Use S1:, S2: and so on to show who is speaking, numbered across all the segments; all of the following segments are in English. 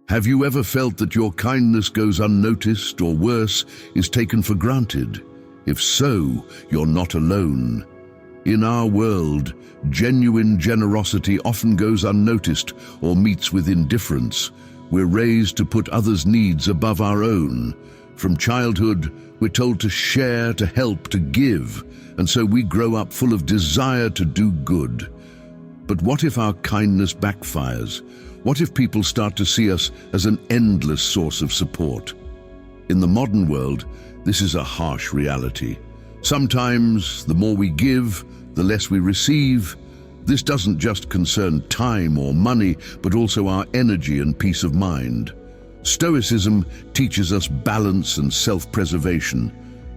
S1: Have you ever felt that your kindness goes unnoticed, or worse, is taken for granted? If so, you're not alone. In our world, genuine generosity often goes unnoticed or meets with indifference. We're raised to put others' needs above our own. From childhood, we're told to share, to help, to give, and so we grow up full of desire to do good. But what if our kindness backfires? What if people start to see us as an endless source of support? In the modern world, this is a harsh reality. Sometimes, the more we give, the less we receive. This doesn't just concern time or money, but also our energy and peace of mind. Stoicism teaches us balance and self-preservation,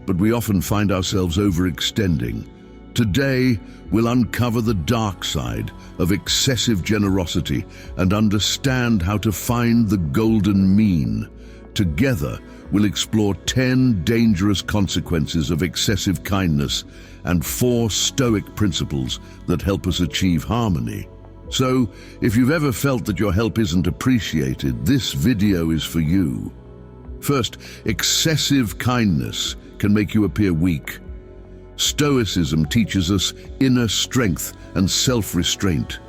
S1: but we often find ourselves overextending. Today, we'll uncover the dark side of excessive generosity and understand how to find the golden mean. Together, we'll explore 10 dangerous consequences of excessive kindness and 4 Stoic principles that help us achieve harmony. So, if you've ever felt that your help isn't appreciated, this video is for you. First, excessive kindness can make you appear weak. Stoicism teaches us inner strength and self-restraint.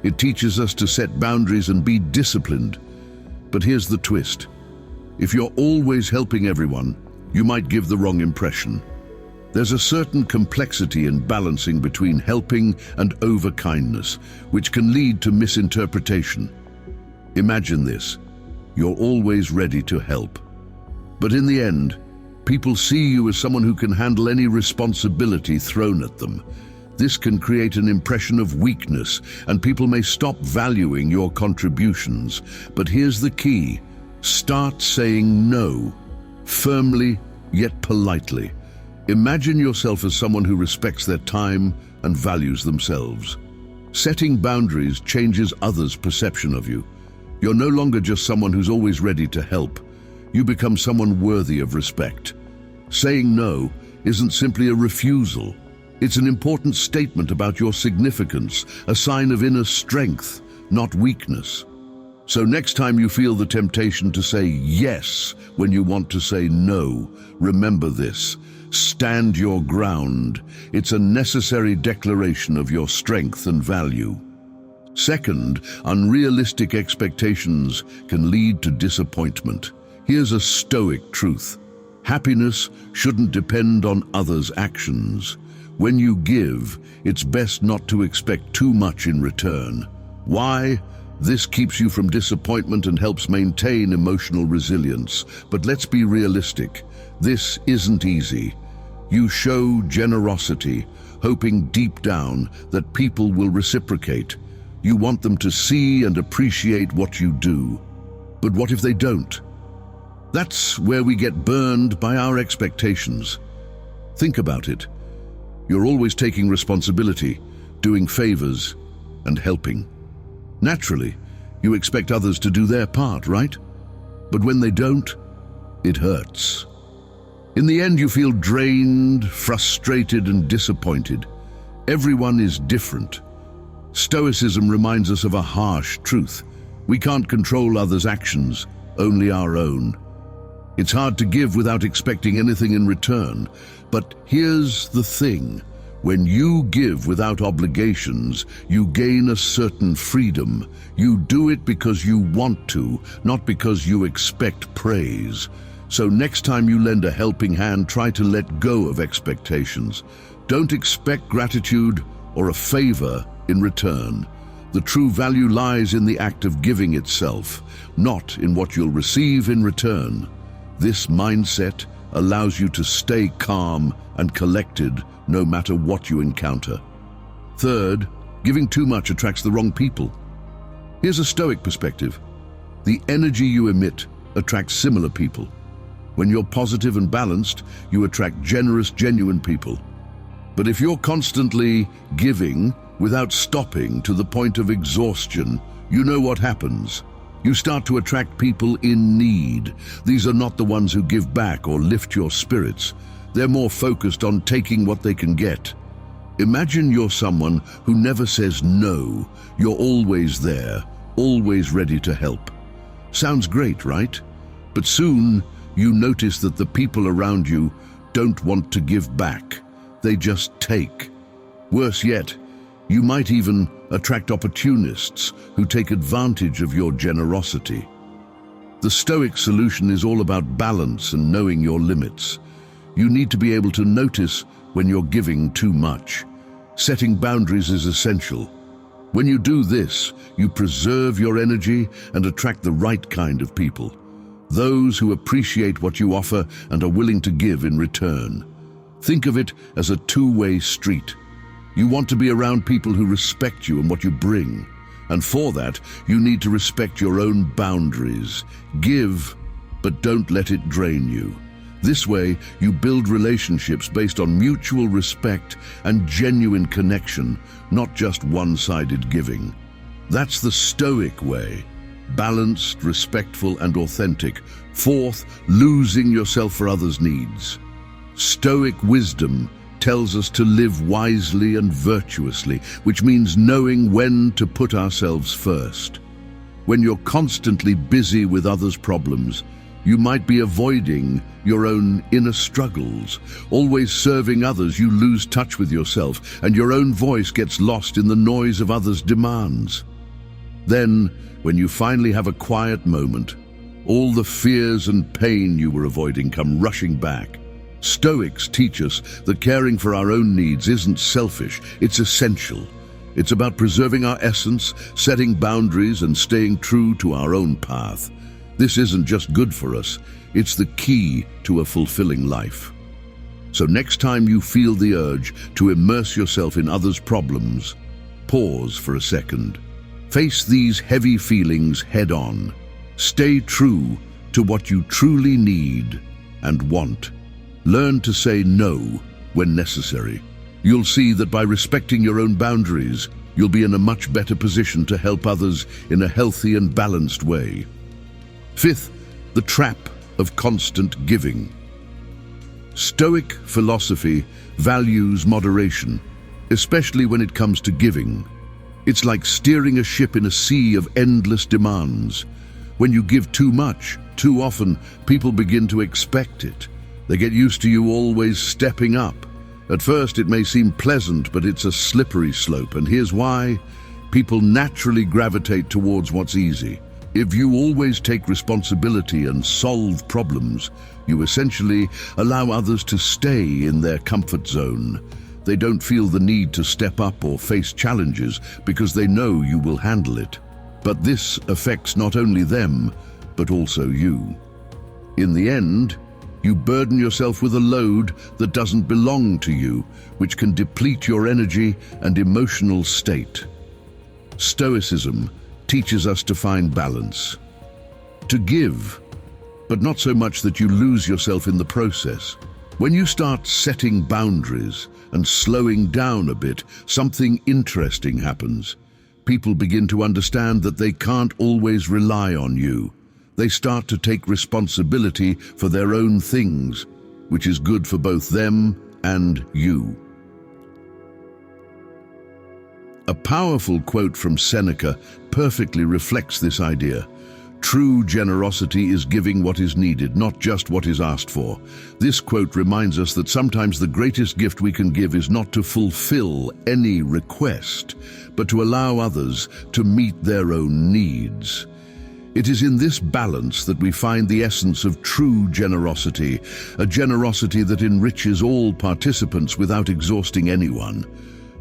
S1: It teaches us to set boundaries and be disciplined. But here's the twist. If you're always helping everyone, you might give the wrong impression. There's a certain complexity in balancing between helping and overkindness, which can lead to misinterpretation. Imagine this. You're always ready to help. But in the end, people see you as someone who can handle any responsibility thrown at them. This can create an impression of weakness, and people may stop valuing your contributions. But here's the key. Start saying no, firmly yet politely. Imagine yourself as someone who respects their time and values themselves. Setting boundaries changes others' perception of you. You're no longer just someone who's always ready to help. You become someone worthy of respect. Saying no isn't simply a refusal. It's an important statement about your significance, a sign of inner strength, not weakness. So next time you feel the temptation to say yes when you want to say no, remember this. Stand your ground. It's a necessary declaration of your strength and value. Second, unrealistic expectations can lead to disappointment. Here's a Stoic truth. Happiness shouldn't depend on others' actions. When you give, it's best not to expect too much in return. Why? This keeps you from disappointment and helps maintain emotional resilience. But let's be realistic. This isn't easy. You show generosity, hoping deep down that people will reciprocate. You want them to see and appreciate what you do. But what if they don't? That's where we get burned by our expectations. Think about it. You're always taking responsibility, doing favors, and helping. Naturally, you expect others to do their part, right? But when they don't, it hurts. In the end, you feel drained, frustrated, and disappointed. Everyone is different. Stoicism reminds us of a harsh truth. We can't control others' actions, only our own. It's hard to give without expecting anything in return. But here's the thing. When you give without obligations, you gain a certain freedom. You do it because you want to, not because you expect praise. So next time you lend a helping hand, try to let go of expectations. Don't expect gratitude or a favor in return. The true value lies in the act of giving itself, not in what you'll receive in return. This mindset allows you to stay calm and collected no matter what you encounter. Third, giving too much attracts the wrong people. Here's a Stoic perspective. The energy you emit attracts similar people. When you're positive and balanced, you attract generous, genuine people. But if you're constantly giving without stopping to the point of exhaustion, you know what happens. You start to attract people in need. These are not the ones who give back or lift your spirits. They're more focused on taking what they can get. Imagine you're someone who never says no. You're always there, always ready to help. Sounds great, right? But soon you notice that the people around you don't want to give back. They just take. Worse yet, you might even attract opportunists who take advantage of your generosity. The Stoic solution is all about balance and knowing your limits. You need to be able to notice when you're giving too much. Setting boundaries is essential. When you do this, you preserve your energy and attract the right kind of people. Those who appreciate what you offer and are willing to give in return. Think of it as a two-way street. You want to be around people who respect you and what you bring. And for that, you need to respect your own boundaries. Give, but don't let it drain you. This way, you build relationships based on mutual respect and genuine connection, not just one-sided giving. That's the Stoic way. Balanced, respectful, and authentic. Fourth, losing yourself for others' needs. Stoic wisdom tells us to live wisely and virtuously, which means knowing when to put ourselves first. When you're constantly busy with others' problems, you might be avoiding your own inner struggles. Always serving others, you lose touch with yourself, and your own voice gets lost in the noise of others' demands. Then, when you finally have a quiet moment, all the fears and pain you were avoiding come rushing back. Stoics teach us that caring for our own needs isn't selfish, it's essential. It's about preserving our essence, setting boundaries, and staying true to our own path. This isn't just good for us, it's the key to a fulfilling life. So next time you feel the urge to immerse yourself in others' problems, pause for a second. Face these heavy feelings head on. Stay true to what you truly need and want. Learn to say no when necessary. You'll see that by respecting your own boundaries, you'll be in a much better position to help others in a healthy and balanced way. Fifth, the trap of constant giving. Stoic philosophy values moderation, especially when it comes to giving. It's like steering a ship in a sea of endless demands. When you give too much, too often, people begin to expect it. They get used to you always stepping up. At first it may seem pleasant, but it's a slippery slope, and here's why. People naturally gravitate towards what's easy. If you always take responsibility and solve problems, you essentially allow others to stay in their comfort zone. They don't feel the need to step up or face challenges because they know you will handle it. But this affects not only them, but also you. In the end, you burden yourself with a load that doesn't belong to you, which can deplete your energy and emotional state. Stoicism teaches us to find balance. To give, but not so much that you lose yourself in the process. When you start setting boundaries and slowing down a bit, something interesting happens. People begin to understand that they can't always rely on you. They start to take responsibility for their own things, which is good for both them and you. A powerful quote from Seneca perfectly reflects this idea. True generosity is giving what is needed, not just what is asked for. This quote reminds us that sometimes the greatest gift we can give is not to fulfill any request, but to allow others to meet their own needs. It is in this balance that we find the essence of true generosity, a generosity that enriches all participants without exhausting anyone.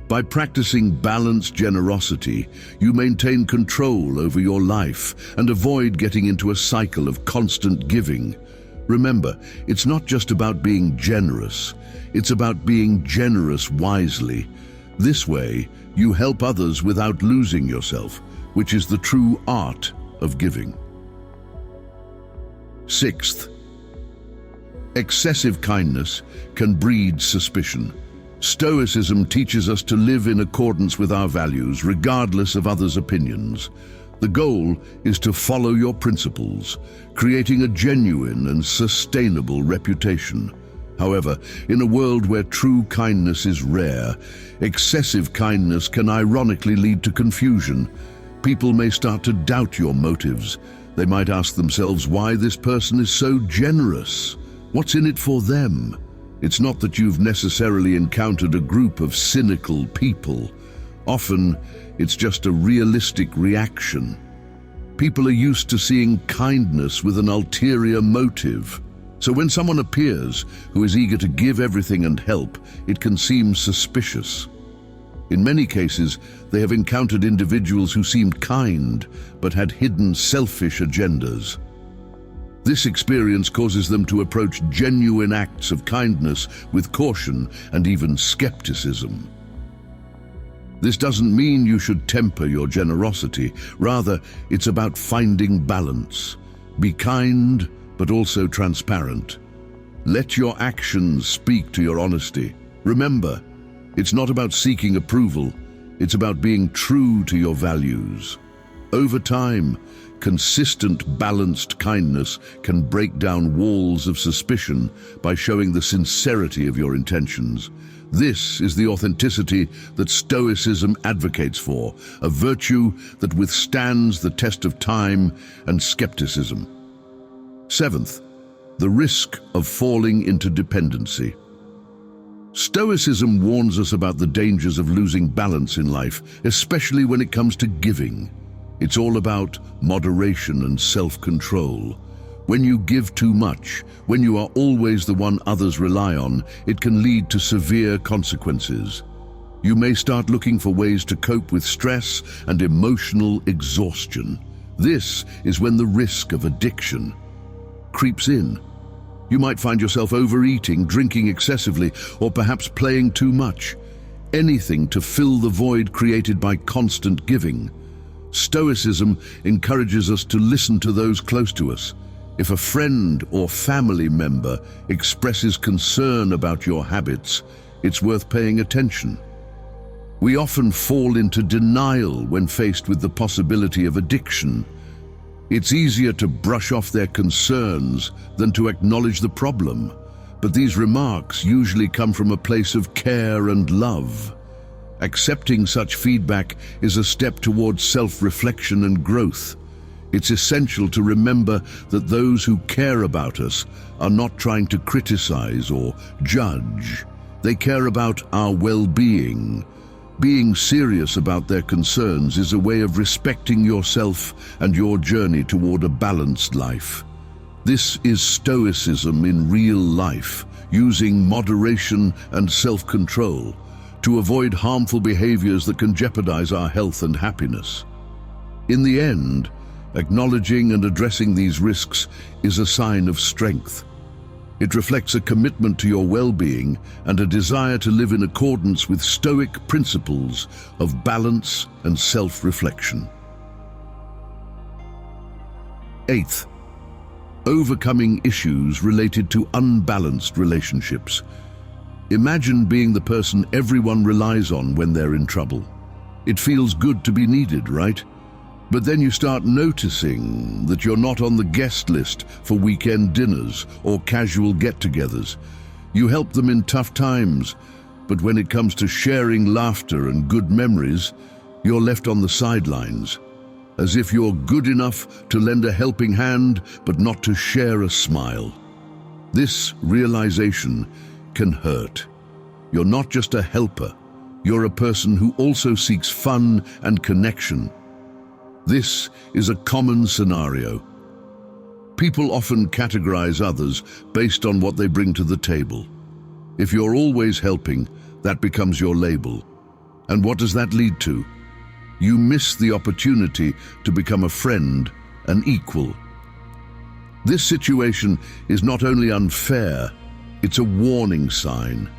S1: By practicing balanced generosity, you maintain control over your life and avoid getting into a cycle of constant giving. Remember, it's not just about being generous, it's about being generous wisely. This way, you help others without losing yourself, which is the true art of giving. Sixth, excessive kindness can breed suspicion. Stoicism teaches us to live in accordance with our values, regardless of others' opinions. The goal is to follow your principles, creating a genuine and sustainable reputation. However, in a world where true kindness is rare, excessive kindness can ironically lead to confusion. People may start to doubt your motives. They might ask themselves why this person is so generous. What's in it for them? It's not that you've necessarily encountered a group of cynical people. Often, it's just a realistic reaction. People are used to seeing kindness with an ulterior motive. So when someone appears who is eager to give everything and help, it can seem suspicious. In many cases, they have encountered individuals who seemed kind, but had hidden selfish agendas. This experience causes them to approach genuine acts of kindness with caution and even skepticism. This doesn't mean you should temper your generosity. Rather, it's about finding balance. Be kind, but also transparent. Let your actions speak to your honesty. Remember, it's not about seeking approval. It's about being true to your values. Over time, consistent, balanced kindness can break down walls of suspicion by showing the sincerity of your intentions. This is the authenticity that Stoicism advocates for, a virtue that withstands the test of time and skepticism. Seventh, the risk of falling into dependency. Stoicism warns us about the dangers of losing balance in life, especially when it comes to giving. It's all about moderation and self-control. When you give too much, when you are always the one others rely on, it can lead to severe consequences. You may start looking for ways to cope with stress and emotional exhaustion. This is when the risk of addiction creeps in. You might find yourself overeating, drinking excessively, or perhaps playing too much. Anything to fill the void created by constant giving. Stoicism encourages us to listen to those close to us. If a friend or family member expresses concern about your habits, it's worth paying attention. We often fall into denial when faced with the possibility of addiction. It's easier to brush off their concerns than to acknowledge the problem, but these remarks usually come from a place of care and love. Accepting such feedback is a step towards self-reflection and growth. It's essential to remember that those who care about us are not trying to criticize or judge. They care about our well-being. Being serious about their concerns is a way of respecting yourself and your journey toward a balanced life. This is Stoicism in real life, using moderation and self-control to avoid harmful behaviors that can jeopardize our health and happiness. In the end, acknowledging and addressing these risks is a sign of strength. It reflects a commitment to your well-being and a desire to live in accordance with Stoic principles of balance and self-reflection. Eighth, overcoming issues related to unbalanced relationships. Imagine being the person everyone relies on when they're in trouble. It feels good to be needed, right? But then you start noticing that you're not on the guest list for weekend dinners or casual get-togethers. You help them in tough times, but when it comes to sharing laughter and good memories, you're left on the sidelines, as if you're good enough to lend a helping hand, but not to share a smile. This realization can hurt. You're not just a helper, you're a person who also seeks fun and connection. This is a common scenario. People often categorize others based on what they bring to the table. If you're always helping, that becomes your label. And what does that lead to? You miss the opportunity to become a friend, an equal. This situation is not only unfair, it's a warning sign.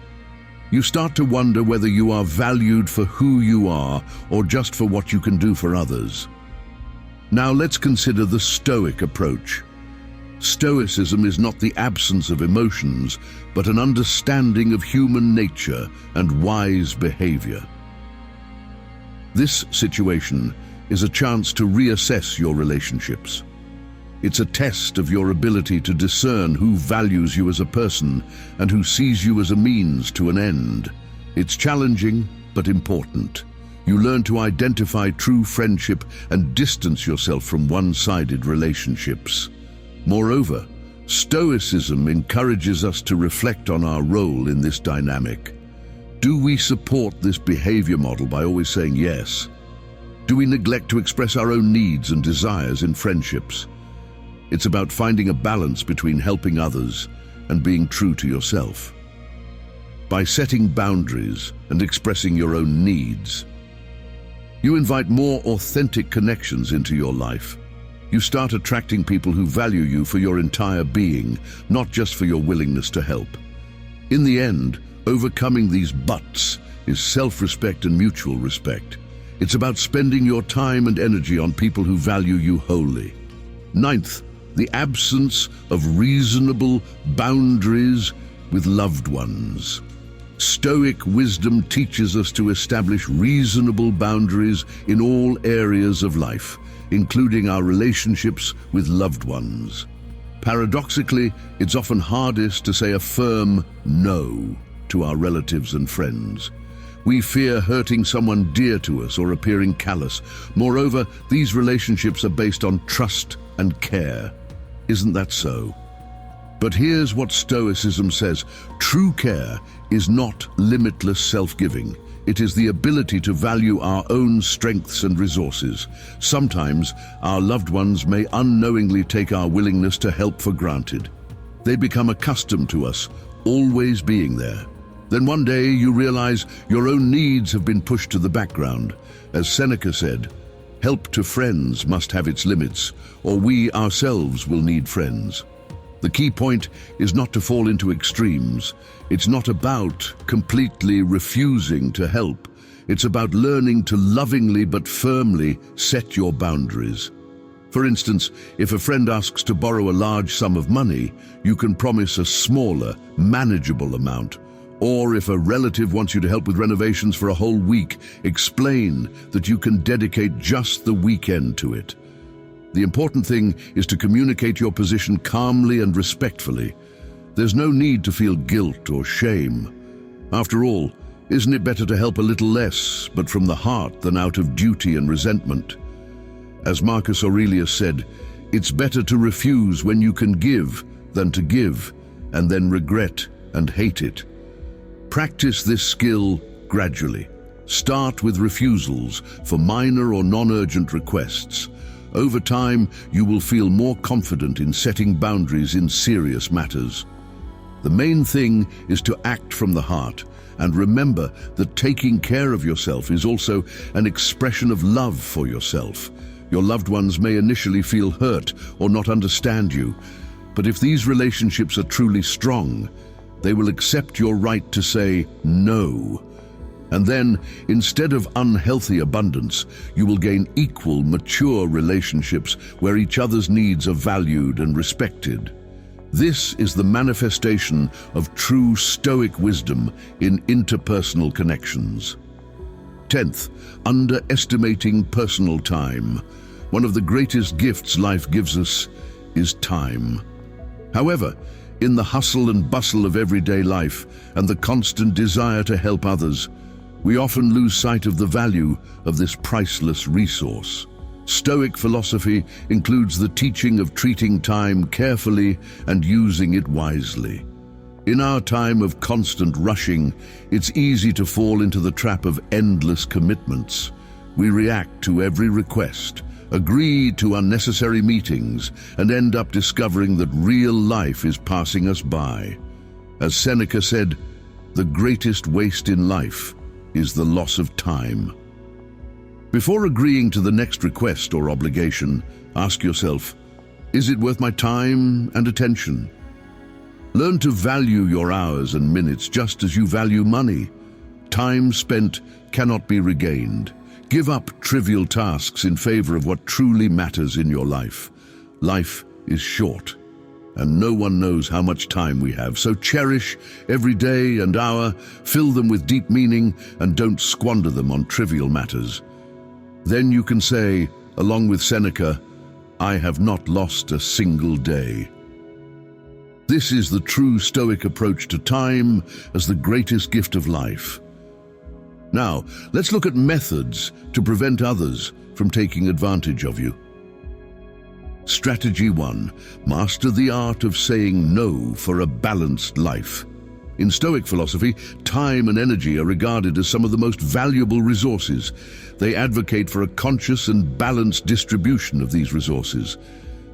S1: You start to wonder whether you are valued for who you are or just for what you can do for others. Now let's consider the Stoic approach. Stoicism is not the absence of emotions, but an understanding of human nature and wise behavior. This situation is a chance to reassess your relationships. It's a test of your ability to discern who values you as a person and who sees you as a means to an end. It's challenging, but important. You learn to identify true friendship and distance yourself from one-sided relationships. Moreover, Stoicism encourages us to reflect on our role in this dynamic. Do we support this behavior model by always saying yes? Do we neglect to express our own needs and desires in friendships? It's about finding a balance between helping others and being true to yourself. By setting boundaries and expressing your own needs, you invite more authentic connections into your life. You start attracting people who value you for your entire being, not just for your willingness to help. In the end, overcoming these buts is self-respect and mutual respect. It's about spending your time and energy on people who value you wholly. Ninth, the absence of reasonable boundaries with loved ones. Stoic wisdom teaches us to establish reasonable boundaries in all areas of life, including our relationships with loved ones. Paradoxically, it's often hardest to say a firm no to our relatives and friends. We fear hurting someone dear to us or appearing callous. Moreover, these relationships are based on trust and care. Isn't that so? But here's what Stoicism says. True care is not limitless self-giving. It is the ability to value our own strengths and resources. Sometimes, our loved ones may unknowingly take our willingness to help for granted. They become accustomed to us, always being there. Then one day you realize your own needs have been pushed to the background. As Seneca said, help to friends must have its limits, or we ourselves will need friends. The key point is not to fall into extremes. It's not about completely refusing to help. It's about learning to lovingly but firmly set your boundaries. For instance, if a friend asks to borrow a large sum of money, you can promise a smaller, manageable amount. Or if a relative wants you to help with renovations for a whole week, explain that you can dedicate just the weekend to it. The important thing is to communicate your position calmly and respectfully. There's no need to feel guilt or shame. After all, isn't it better to help a little less, but from the heart than out of duty and resentment? As Marcus Aurelius said, it's better to refuse when you can give than to give and then regret and hate it. Practice this skill gradually. Start with refusals for minor or non-urgent requests. Over time, you will feel more confident in setting boundaries in serious matters. The main thing is to act from the heart, and remember that taking care of yourself is also an expression of love for yourself. Your loved ones may initially feel hurt or not understand you, but if these relationships are truly strong, they will accept your right to say no. And then, instead of unhealthy abundance, you will gain equal, mature relationships where each other's needs are valued and respected. This is the manifestation of true Stoic wisdom in interpersonal connections. 10th, underestimating personal time. One of the greatest gifts life gives us is time. However, in the hustle and bustle of everyday life and the constant desire to help others, we often lose sight of the value of this priceless resource. Stoic philosophy includes the teaching of treating time carefully and using it wisely. In our time of constant rushing, it's easy to fall into the trap of endless commitments. We react to every request, agree to unnecessary meetings, and end up discovering that real life is passing us by. As Seneca said, the greatest waste in life is the loss of time. Before agreeing to the next request or obligation, ask yourself, is it worth my time and attention? Learn to value your hours and minutes just as you value money. Time spent cannot be regained. Give up trivial tasks in favor of what truly matters in your life. Life is short, and no one knows how much time we have, so cherish every day and hour, fill them with deep meaning, and don't squander them on trivial matters. Then you can say, along with Seneca, I have not lost a single day. This is the true Stoic approach to time as the greatest gift of life. Now, let's look at methods to prevent others from taking advantage of you. Strategy 1. Master the art of saying no for a balanced life. In Stoic philosophy, time and energy are regarded as some of the most valuable resources. They advocate for a conscious and balanced distribution of these resources.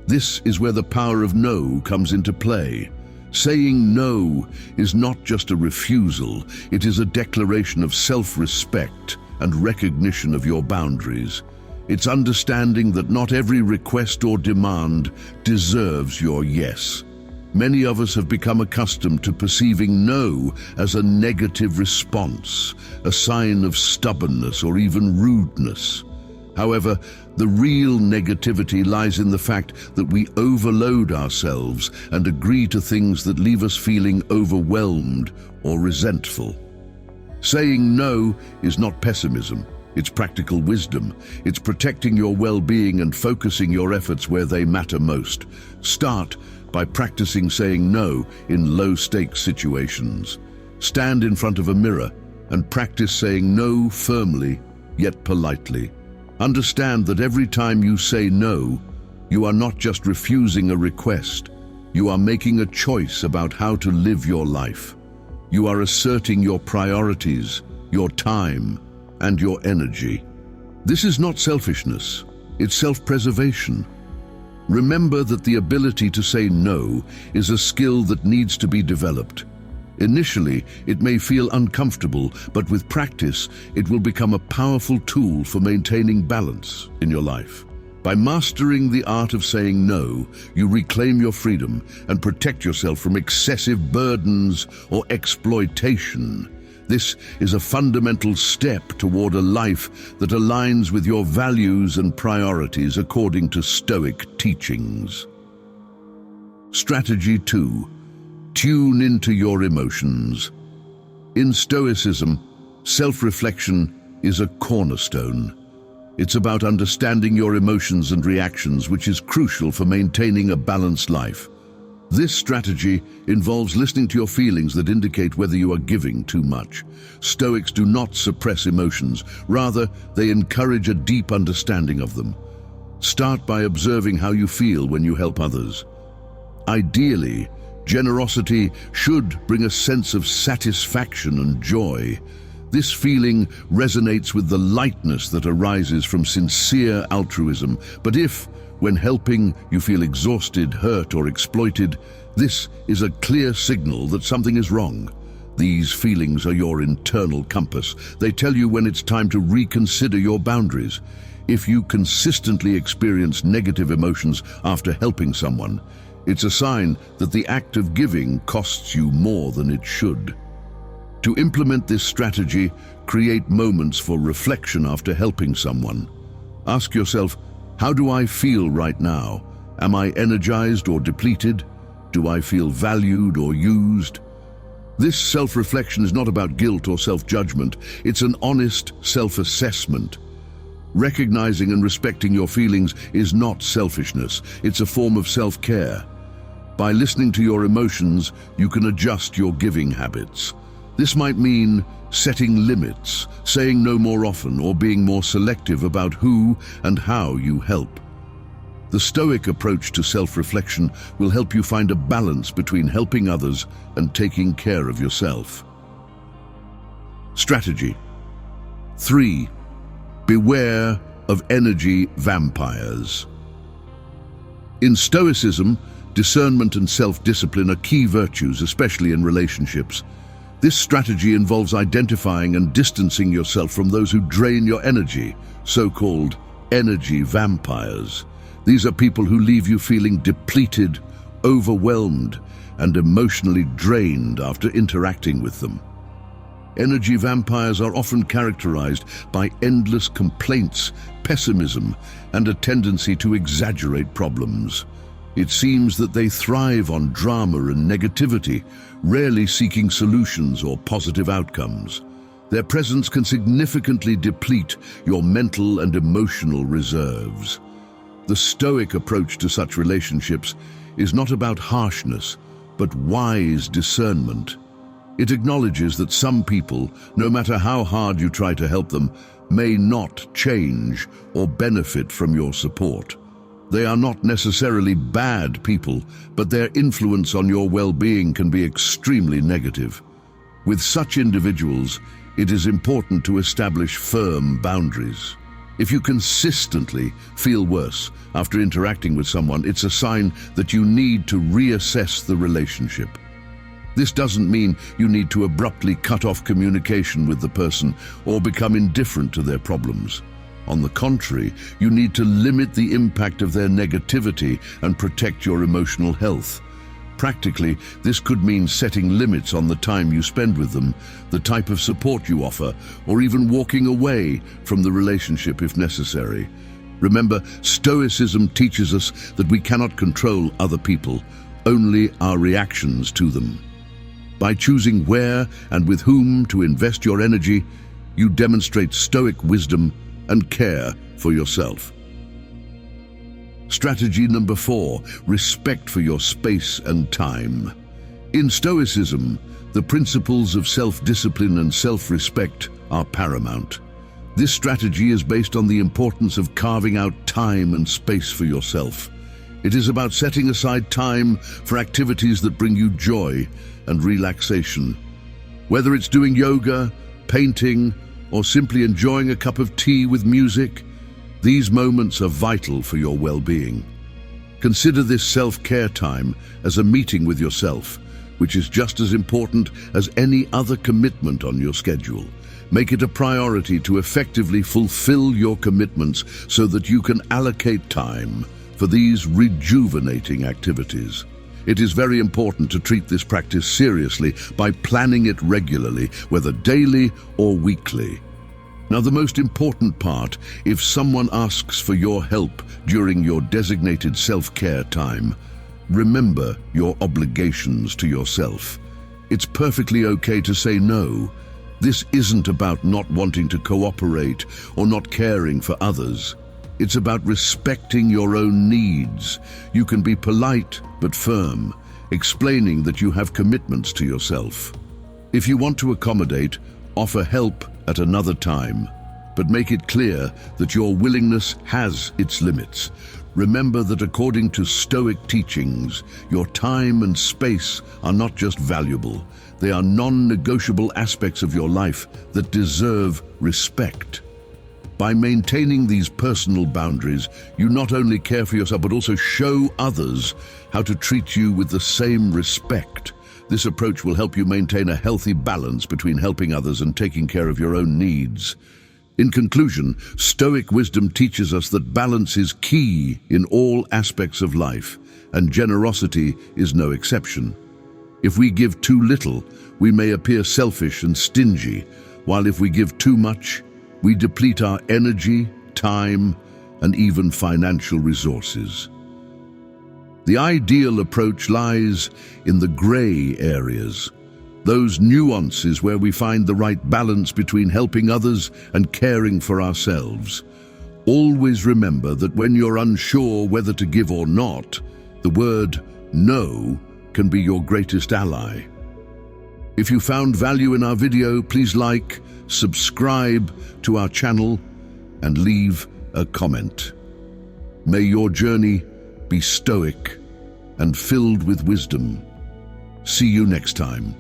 S1: This is where the power of no comes into play. Saying no is not just a refusal, it is a declaration of self-respect and recognition of your boundaries. It's understanding that not every request or demand deserves your yes. Many of us have become accustomed to perceiving no as a negative response, a sign of stubbornness or even rudeness. However, the real negativity lies in the fact that we overload ourselves and agree to things that leave us feeling overwhelmed or resentful. Saying no is not pessimism. It's practical wisdom. It's protecting your well-being and focusing your efforts where they matter most. Start by practicing saying no in low-stakes situations. Stand in front of a mirror and practice saying no firmly, yet politely. Understand that every time you say no, you are not just refusing a request. You are making a choice about how to live your life. You are asserting your priorities, your time, and your energy. This is not selfishness, it's self-preservation. Remember that the ability to say no is a skill that needs to be developed. Initially, it may feel uncomfortable, but with practice, it will become a powerful tool for maintaining balance in your life. By mastering the art of saying no, you reclaim your freedom and protect yourself from excessive burdens or exploitation. This is a fundamental step toward a life that aligns with your values and priorities according to Stoic teachings. Strategy 2. Tune into your emotions. In Stoicism, self-reflection is a cornerstone. It's about understanding your emotions and reactions, which is crucial for maintaining a balanced life. This strategy involves listening to your feelings that indicate whether you are giving too much. Stoics do not suppress emotions, rather, they encourage a deep understanding of them. Start by observing how you feel when you help others. Ideally, generosity should bring a sense of satisfaction and joy. This feeling resonates with the lightness that arises from sincere altruism. But if, when helping, you feel exhausted, hurt, or exploited, this is a clear signal that something is wrong. These feelings are your internal compass. They tell you when it's time to reconsider your boundaries. If you consistently experience negative emotions after helping someone, it's a sign that the act of giving costs you more than it should. To implement this strategy, create moments for reflection after helping someone. Ask yourself, how do I feel right now? Am I energized or depleted? Do I feel valued or used? This self-reflection is not about guilt or self-judgment. It's an honest self-assessment. Recognizing and respecting your feelings is not selfishness. It's a form of self-care. By listening to your emotions, you can adjust your giving habits. This might mean setting limits, saying no more often, or being more selective about who and how you help. The Stoic approach to self-reflection will help you find a balance between helping others and taking care of yourself. Strategy 3. Beware of energy vampires. In Stoicism, discernment and self-discipline are key virtues, especially in relationships. This strategy involves identifying and distancing yourself from those who drain your energy, so-called energy vampires. These are people who leave you feeling depleted, overwhelmed, and emotionally drained after interacting with them. Energy vampires are often characterized by endless complaints, pessimism, and a tendency to exaggerate problems. It seems that they thrive on drama and negativity, rarely seeking solutions or positive outcomes. Their presence can significantly deplete your mental and emotional reserves. The Stoic approach to such relationships is not about harshness, but wise discernment. It acknowledges that some people, no matter how hard you try to help them, may not change or benefit from your support. They are not necessarily bad people, but their influence on your well-being can be extremely negative. With such individuals, it is important to establish firm boundaries. If you consistently feel worse after interacting with someone, it's a sign that you need to reassess the relationship. This doesn't mean you need to abruptly cut off communication with the person or become indifferent to their problems. On the contrary, you need to limit the impact of their negativity and protect your emotional health. Practically, this could mean setting limits on the time you spend with them, the type of support you offer, or even walking away from the relationship if necessary. Remember, Stoicism teaches us that we cannot control other people, only our reactions to them. By choosing where and with whom to invest your energy, you demonstrate Stoic wisdom and care for yourself. Strategy number 4, respect for your space and time. In Stoicism, the principles of self-discipline and self-respect are paramount. This strategy is based on the importance of carving out time and space for yourself. It is about setting aside time for activities that bring you joy and relaxation. Whether it's doing yoga, painting, or simply enjoying a cup of tea with music, these moments are vital for your well-being. Consider this self-care time as a meeting with yourself, which is just as important as any other commitment on your schedule. Make it a priority to effectively fulfill your commitments so that you can allocate time for these rejuvenating activities. It is very important to treat this practice seriously by planning it regularly, whether daily or weekly. Now, the most important part, if someone asks for your help during your designated self-care time, remember your obligations to yourself. It's perfectly okay to say no. This isn't about not wanting to cooperate or not caring for others. It's about respecting your own needs. You can be polite but firm, explaining that you have commitments to yourself. If you want to accommodate, offer help at another time, but make it clear that your willingness has its limits. Remember that according to Stoic teachings, your time and space are not just valuable, they are non-negotiable aspects of your life that deserve respect. By maintaining these personal boundaries, you not only care for yourself but also show others how to treat you with the same respect. This approach will help you maintain a healthy balance between helping others and taking care of your own needs. In conclusion, Stoic wisdom teaches us that balance is key in all aspects of life, and generosity is no exception. If we give too little, we may appear selfish and stingy, while if we give too much, we deplete our energy, time, and even financial resources. The ideal approach lies in the gray areas, those nuances where we find the right balance between helping others and caring for ourselves. Always remember that when you're unsure whether to give or not, the word no can be your greatest ally. If you found value in our video, please like, subscribe to our channel, and leave a comment. May your journey be stoic and filled with wisdom. See you next time.